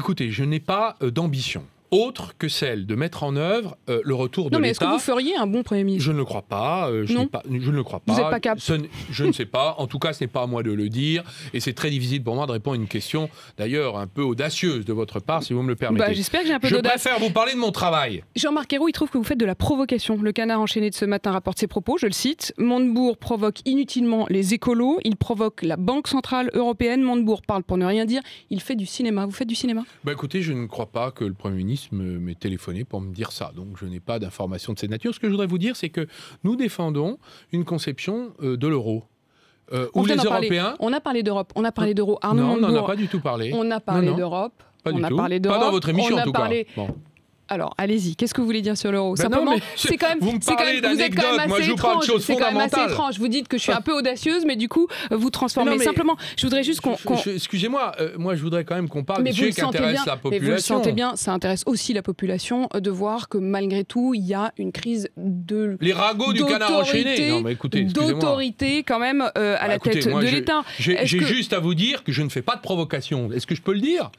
Écoutez, je n'ai pas d'ambition autre que celle de mettre en œuvre le retour de l'État. Non, mais est-ce que vous feriez un bon Premier ministre? Je ne le crois pas. Je ne le crois pas. Vous n'êtes pas capable. Je ne sais pas. En tout cas, ce n'est pas à moi de le dire. Et c'est très difficile pour moi de répondre à une question, d'ailleurs, un peu audacieuse de votre part, si vous me le permettez. J'espère que j'ai un peu d'audace. Je préfère vous parler de mon travail. Jean-Marc Ayrault, il trouve que vous faites de la provocation. Le Canard enchaîné de ce matin rapporte ses propos, je le cite. Montebourg provoque inutilement les écolos, il provoque la Banque Centrale Européenne. Montebourg parle pour ne rien dire, il fait du cinéma. Vous faites du cinéma? Écoutez, je ne crois pas que le Premier ministre m'ait téléphoné pour me dire ça. Donc je n'ai pas d'informations de cette nature. Ce que je voudrais vous dire, c'est que nous défendons une conception de l'euro. Où les Européens... On a parlé d'Europe, on a parlé d'euro. Non, on n'en a pas du tout parlé. On a parlé d'Europe. Pas du tout. Pas dans votre émission, en tout cas. Bon. Alors, allez-y, qu'est-ce que vous voulez dire sur l'euro? Simplement, c'est quand même, vous me parlez d'anecdotes, moi je vous parle de choses fondamentales. C'est quand même assez étrange. Vous dites que je suis un peu audacieuse, mais du coup, vous transformez. Simplement, je voudrais juste qu'on... Excusez-moi, moi je voudrais quand même qu'on parle de sujets qui intéressent la population. Mais vous le sentez bien, ça intéresse aussi la population de voir que malgré tout, il y a une crise de... Les ragots du Canard enchaîné. Non, mais écoutez, d'autorité quand même à la tête de l'État. J'ai juste à vous dire que je ne fais pas de provocation. Est-ce que je peux le dire?